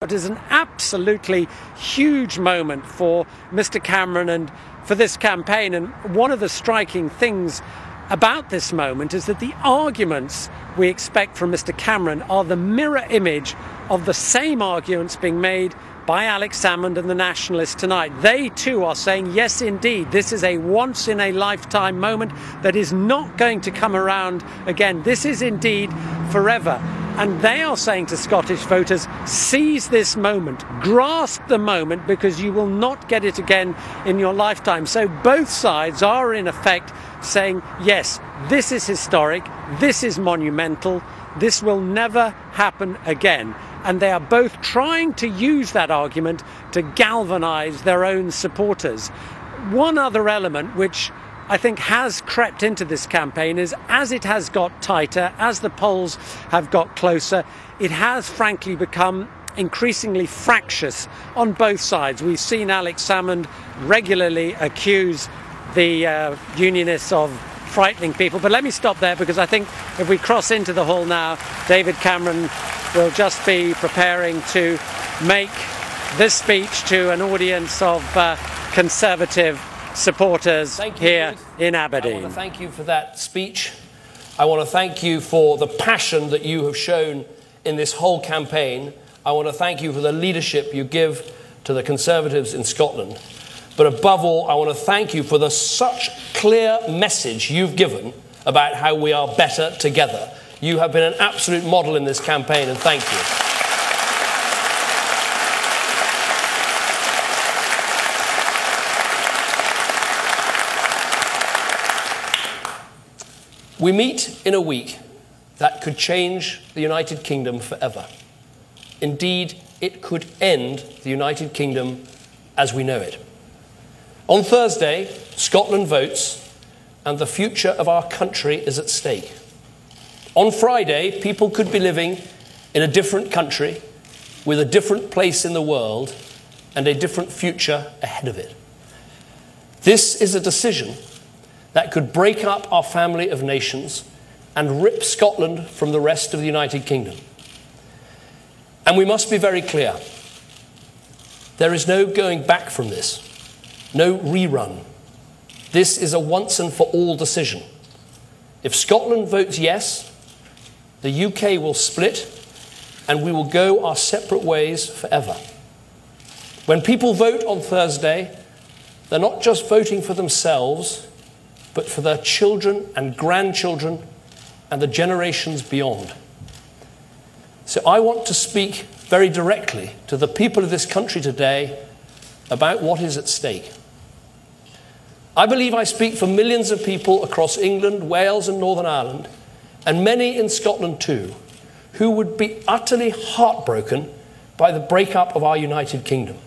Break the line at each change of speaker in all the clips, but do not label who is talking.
It is an absolutely huge moment for Mr. Cameron and for this campaign. And one of the striking things about this moment is that the arguments we expect from Mr. Cameron are the mirror image of the same arguments being made by Alex Salmond and the Nationalists tonight. They too are saying, yes, indeed, this is a once-in-a-lifetime moment that is not going to come around again. This is indeed forever. And they are saying to Scottish voters, seize this moment, grasp the moment, because you will not get it again in your lifetime. So both sides are in effect saying, yes, this is historic, this is monumental, this will never happen again. And they are both trying to use that argument to galvanise their own supporters. One other element which I think has crept into this campaign is, as it has got tighter, as the polls have got closer, it has frankly become increasingly fractious on both sides. We've seen Alex Salmond regularly accuse the unionists of frightening people. But let me stop there, because I think if we cross into the hall now, David Cameron will just be preparing to make this speech to an audience of Conservative supporters here in Aberdeen.
I want to thank you for that speech. I want to thank you for the passion that you have shown in this whole campaign. I want to thank you for the leadership you give to the Conservatives in Scotland. But above all, I want to thank you for the such clear message you've given about how we are better together. You have been an absolute model in this campaign, and thank you. We meet in a week that could change the United Kingdom forever. Indeed, it could end the United Kingdom as we know it. On Thursday, Scotland votes, and the future of our country is at stake. On Friday, people could be living in a different country, with a different place in the world, and a different future ahead of it. This is a decision that could break up our family of nations and rip Scotland from the rest of the United Kingdom. And we must be very clear. There is no going back from this, no rerun. This is a once and for all decision. If Scotland votes yes, the UK will split and we will go our separate ways forever. When people vote on Thursday, they're not just voting for themselves, but for their children and grandchildren and the generations beyond. So I want to speak very directly to the people of this country today about what is at stake. I believe I speak for millions of people across England, Wales and Northern Ireland, and many in Scotland too, who would be utterly heartbroken by the breakup of our United Kingdom.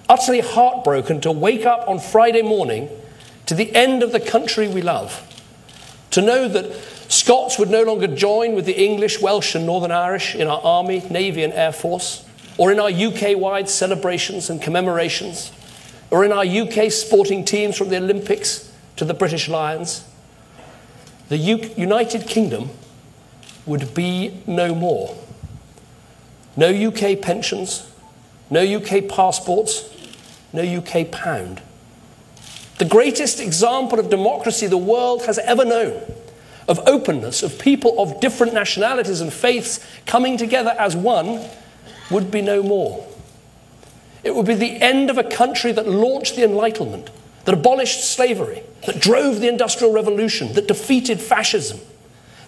Utterly heartbroken to wake up on Friday morning to the end of the country we love. To know that Scots would no longer join with the English, Welsh and Northern Irish in our Army, Navy and Air Force, or in our UK-wide celebrations and commemorations, or in our UK sporting teams from the Olympics to the British Lions. The United Kingdom would be no more. No UK pensions, no UK passports, no UK pound. The greatest example of democracy the world has ever known, of openness, of people of different nationalities and faiths coming together as one, would be no more. It would be the end of a country that launched the Enlightenment, that abolished slavery, that drove the Industrial Revolution, that defeated fascism.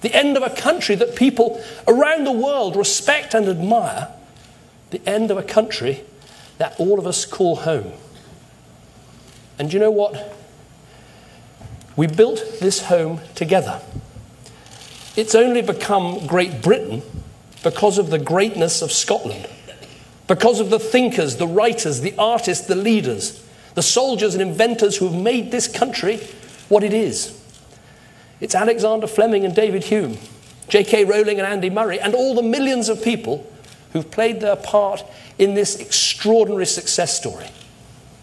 The end of a country that people around the world respect and admire. The end of a country that all of us call home. And you know what? We built this home together. It's only become Great Britain because of the greatness of Scotland, because of the thinkers, the writers, the artists, the leaders, the soldiers and inventors who have made this country what it is. It's Alexander Fleming and David Hume, J.K. Rowling and Andy Murray, and all the millions of people who've played their part in this extraordinary success story.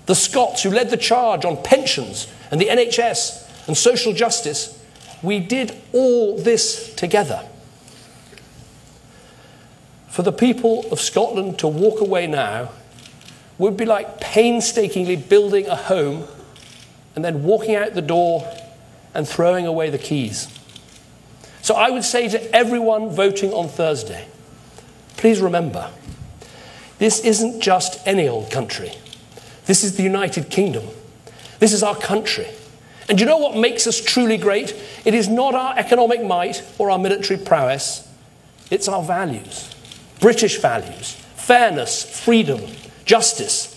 The Scots who led the charge on pensions and the NHS and social justice. We did all this together. For the people of Scotland to walk away now would be like painstakingly building a home and then walking out the door and throwing away the keys. So I would say to everyone voting on Thursday, please remember, this isn't just any old country. This is the United Kingdom. This is our country. And you know what makes us truly great? It is not our economic might or our military prowess. It's our values. British values. Fairness, freedom, justice.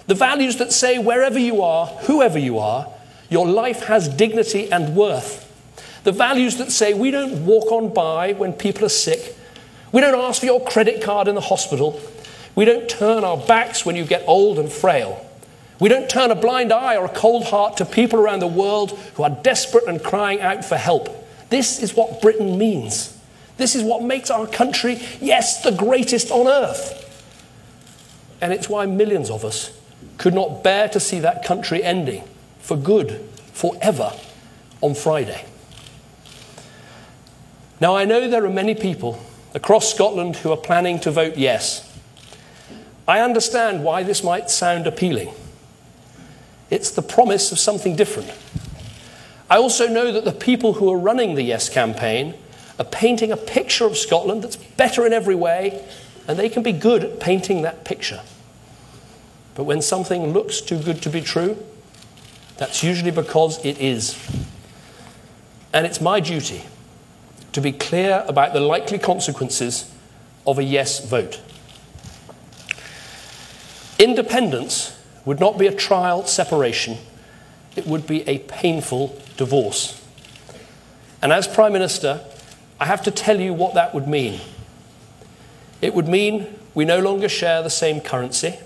The values that say wherever you are, whoever you are, your life has dignity and worth. The values that say we don't walk on by when people are sick. We don't ask for your credit card in the hospital. We don't turn our backs when you get old and frail. We don't turn a blind eye or a cold heart to people around the world who are desperate and crying out for help. This is what Britain means. This is what makes our country, yes, the greatest on earth. And it's why millions of us could not bear to see that country ending for good, forever, on Friday. Now, I know there are many people across Scotland who are planning to vote yes. I understand why this might sound appealing. It's the promise of something different. I also know that the people who are running the Yes campaign are painting a picture of Scotland that's better in every way, and they can be good at painting that picture. But when something looks too good to be true, that's usually because it is. And it's my duty to be clear about the likely consequences of a yes vote. Independence would not be a trial separation, it would be a painful divorce. And as Prime Minister, I have to tell you what that would mean. It would mean we no longer share the same currency.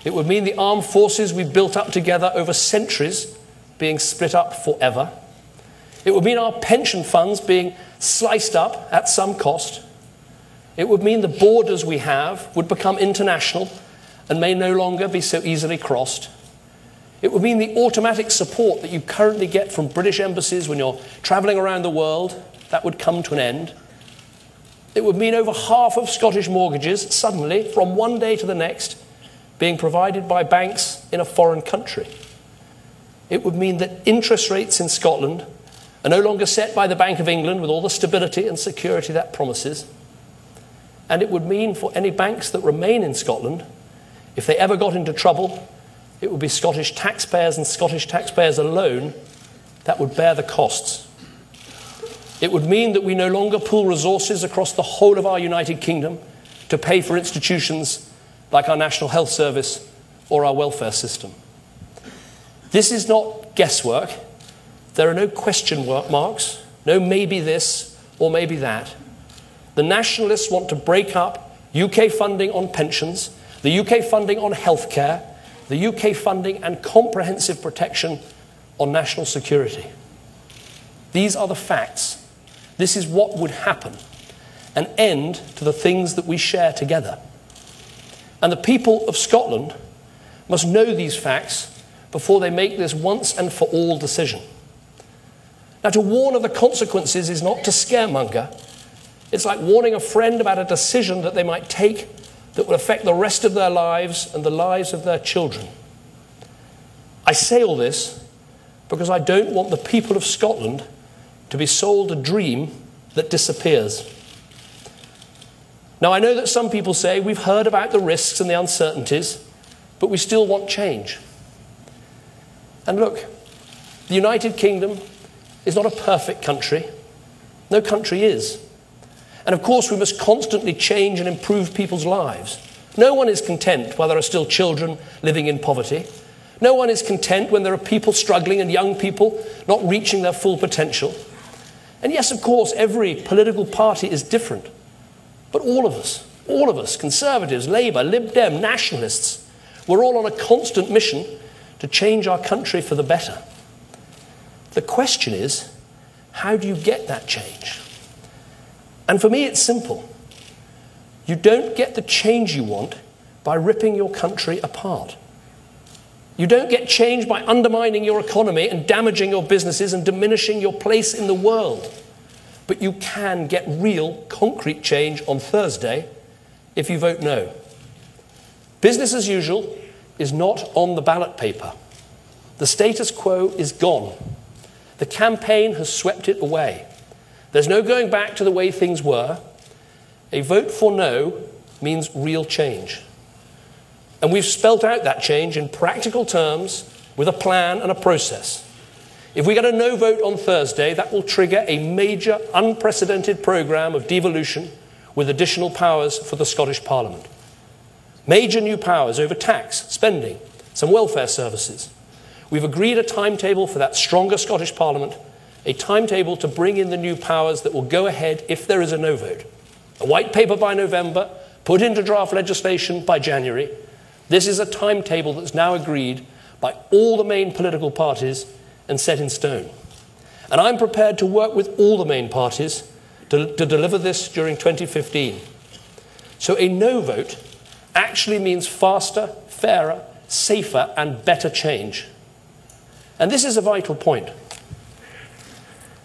It would mean the armed forces we built up together over centuries being split up forever. It would mean our pension funds being sliced up at some cost. It would mean the borders we have would become international and may no longer be so easily crossed. It would mean the automatic support that you currently get from British embassies when you're travelling around the world, that would come to an end. It would mean over half of Scottish mortgages suddenly, from one day to the next, being provided by banks in a foreign country. It would mean that interest rates in Scotland are no longer set by the Bank of England with all the stability and security that promises. And it would mean for any banks that remain in Scotland, if they ever got into trouble, it would be Scottish taxpayers and Scottish taxpayers alone that would bear the costs. It would mean that we no longer pool resources across the whole of our United Kingdom to pay for institutions like our National Health Service or our welfare system. This is not guesswork. There are no question marks, no maybe this or maybe that. The nationalists want to break up UK funding on pensions, the UK funding on healthcare, the UK funding and comprehensive protection on national security. These are the facts. This is what would happen. An end to the things that we share together. And the people of Scotland must know these facts before they make this once and for all decision. Now, to warn of the consequences is not to scaremonger. It's like warning a friend about a decision that they might take that will affect the rest of their lives and the lives of their children. I say all this because I don't want the people of Scotland to be sold a dream that disappears. Now, I know that some people say we've heard about the risks and the uncertainties, but we still want change. And look, the United Kingdom is not a perfect country. No country is. And of course, we must constantly change and improve people's lives. No one is content while there are still children living in poverty. No one is content when there are people struggling and young people not reaching their full potential. And yes, of course, every political party is different. But all of us, Conservatives, Labour, Lib Dem, Nationalists, we're all on a constant mission to change our country for the better. The question is, how do you get that change? And for me, it's simple. You don't get the change you want by ripping your country apart. You don't get change by undermining your economy and damaging your businesses and diminishing your place in the world. But you can get real, concrete change on Thursday if you vote no. Business as usual is not on the ballot paper. The status quo is gone. The campaign has swept it away. There's no going back to the way things were. A vote for no means real change. And we've spelt out that change in practical terms with a plan and a process. If we get a no vote on Thursday, that will trigger a major, unprecedented programme of devolution with additional powers for the Scottish Parliament. Major new powers over tax, spending, some welfare services. We've agreed a timetable for that stronger Scottish Parliament, a timetable to bring in the new powers that will go ahead if there is a no vote. A white paper by November, put into draft legislation by January. This is a timetable that's now agreed by all the main political parties and set in stone. And I'm prepared to work with all the main parties to deliver this during 2015. So a no vote actually means faster, fairer, safer and better change. And this is a vital point.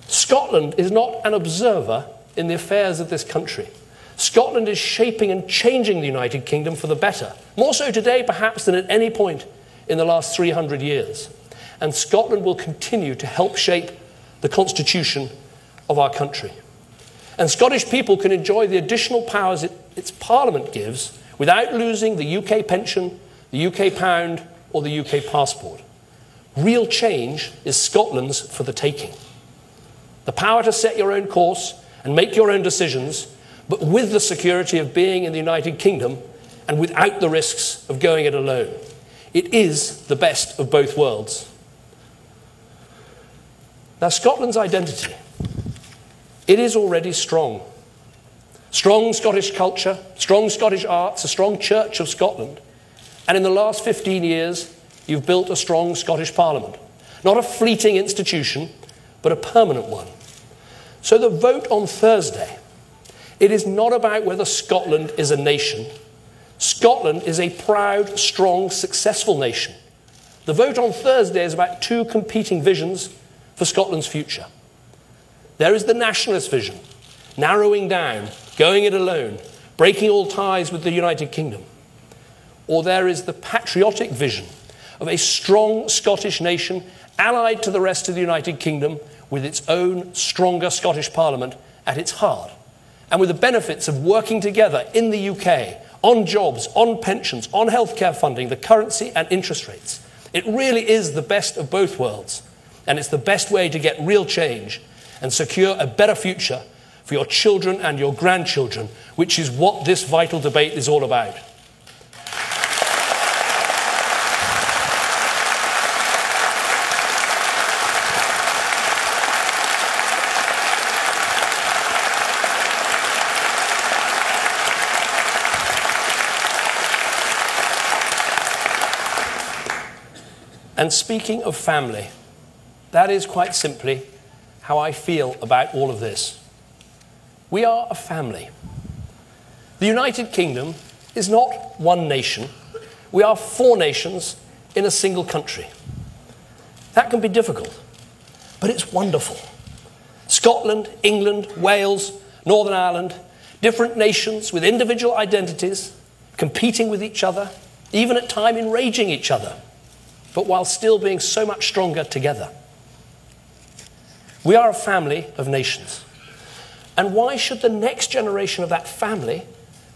Scotland is not an observer in the affairs of this country. Scotland is shaping and changing the United Kingdom for the better, more so today perhaps than at any point in the last 300 years. And Scotland will continue to help shape the constitution of our country. And Scottish people can enjoy the additional powers its Parliament gives without losing the UK pension, the UK pound, or the UK passport. Real change is Scotland's for the taking. The power to set your own course and make your own decisions, but with the security of being in the United Kingdom and without the risks of going it alone. It is the best of both worlds. Now, Scotland's identity, it is already strong. Strong Scottish culture, strong Scottish arts, a strong Church of Scotland. And in the last 15 years, you've built a strong Scottish Parliament. Not a fleeting institution, but a permanent one. So the vote on Thursday, it is not about whether Scotland is a nation. Scotland is a proud, strong, successful nation. The vote on Thursday is about two competing visions for Scotland's future. There is the nationalist vision, narrowing down, going it alone, breaking all ties with the United Kingdom. Or there is the patriotic vision of a strong Scottish nation allied to the rest of the United Kingdom with its own stronger Scottish Parliament at its heart, and with the benefits of working together in the UK on jobs, on pensions, on healthcare funding, the currency and interest rates. It really is the best of both worlds, and it's the best way to get real change and secure a better future for your children and your grandchildren, which is what this vital debate is all about. And speaking of family, that is quite simply how I feel about all of this. We are a family. The United Kingdom is not one nation. We are 4 nations in a single country. That can be difficult, but it's wonderful. Scotland, England, Wales, Northern Ireland, different nations with individual identities, competing with each other, even at times enraging each other, but while still being so much stronger together. We are a family of nations. And why should the next generation of that family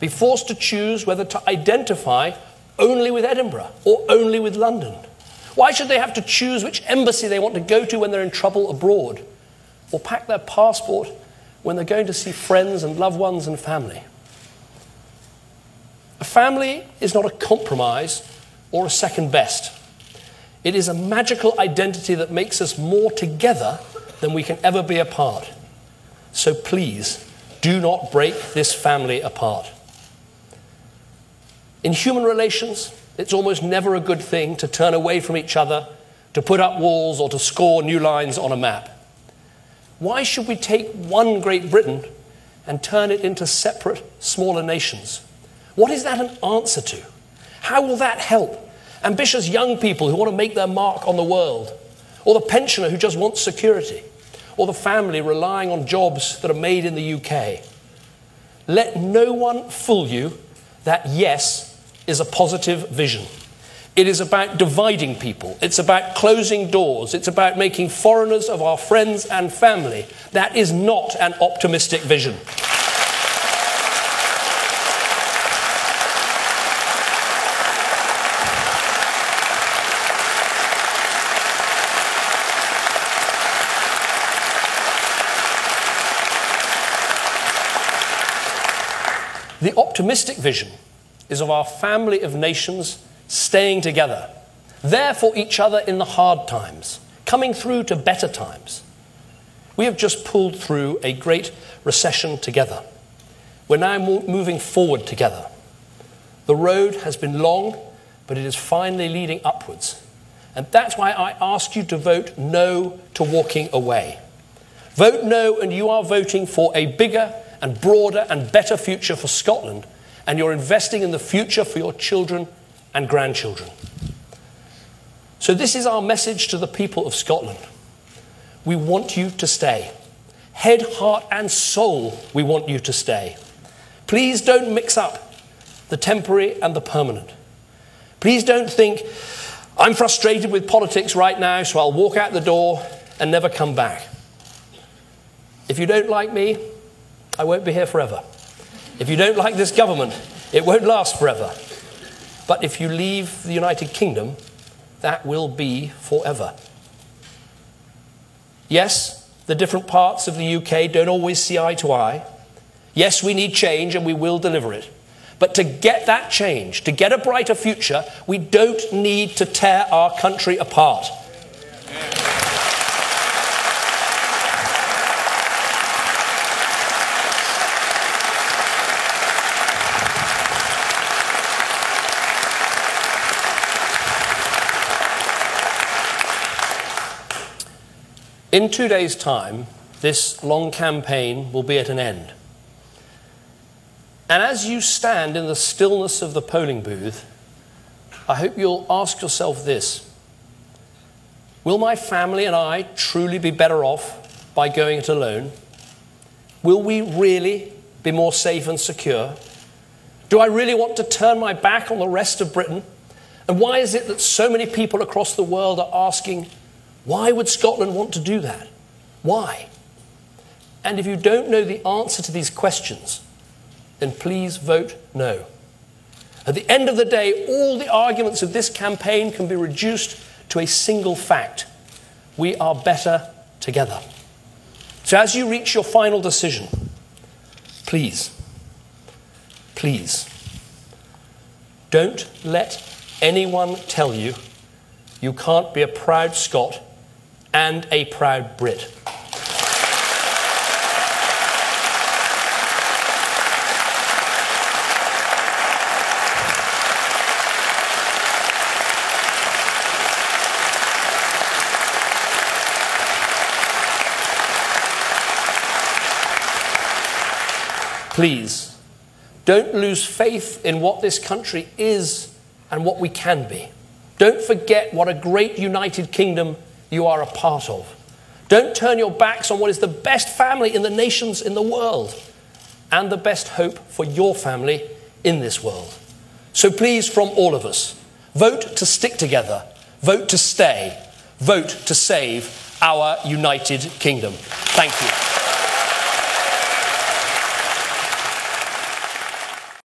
be forced to choose whether to identify only with Edinburgh or only with London? Why should they have to choose which embassy they want to go to when they're in trouble abroad, or pack their passport when they're going to see friends and loved ones and family? A family is not a compromise or a second best. It is a magical identity that makes us more together than we can ever be apart. So please, do not break this family apart. In human relations, it's almost never a good thing to turn away from each other, to put up walls, or to score new lines on a map. Why should we take one Great Britain and turn it into separate, smaller nations? What is that an answer to? How will that help ambitious young people who want to make their mark on the world, or the pensioner who just wants security, or the family relying on jobs that are made in the UK? Let no one fool you that yes is a positive vision. It is about dividing people. It's about closing doors. It's about making foreigners of our friends and family. That is not an optimistic vision. The optimistic vision is of our family of nations staying together, there for each other in the hard times, coming through to better times. We have just pulled through a great recession together. We're now moving forward together. The road has been long, but it is finally leading upwards. And that's why I ask you to vote no to walking away. Vote no, and you are voting for a bigger and broader and better future for Scotland, and you're investing in the future for your children and grandchildren. So this is our message to the people of Scotland. We want you to stay. Head, heart and soul, we want you to stay. Please don't mix up the temporary and the permanent. Please don't think, I'm frustrated with politics right now, so I'll walk out the door and never come back. If you don't like me, I won't be here forever. If you don't like this government, it won't last forever. But if you leave the United Kingdom, that will be forever. Yes, the different parts of the UK don't always see eye to eye. Yes, we need change and we will deliver it. But to get that change, to get a brighter future, we don't need to tear our country apart. In 2 days' time, this long campaign will be at an end. And as you stand in the stillness of the polling booth, I hope you'll ask yourself this: will my family and I truly be better off by going it alone? Will we really be more safe and secure? Do I really want to turn my back on the rest of Britain? And why is it that so many people across the world are asking, why would Scotland want to do that? Why? And if you don't know the answer to these questions, then please vote no. At the end of the day, all the arguments of this campaign can be reduced to a single fact: we are better together. So as you reach your final decision, please, please, don't let anyone tell you you can't be a proud Scot and a proud Brit. Please, don't lose faith in what this country is and what we can be. Don't forget what a great United Kingdom you are a part of. Don't turn your backs on what is the best family in the nations in the world and the best hope for your family in this world. So please, from all of us, vote to stick together, vote to stay, vote to save our United Kingdom. Thank you.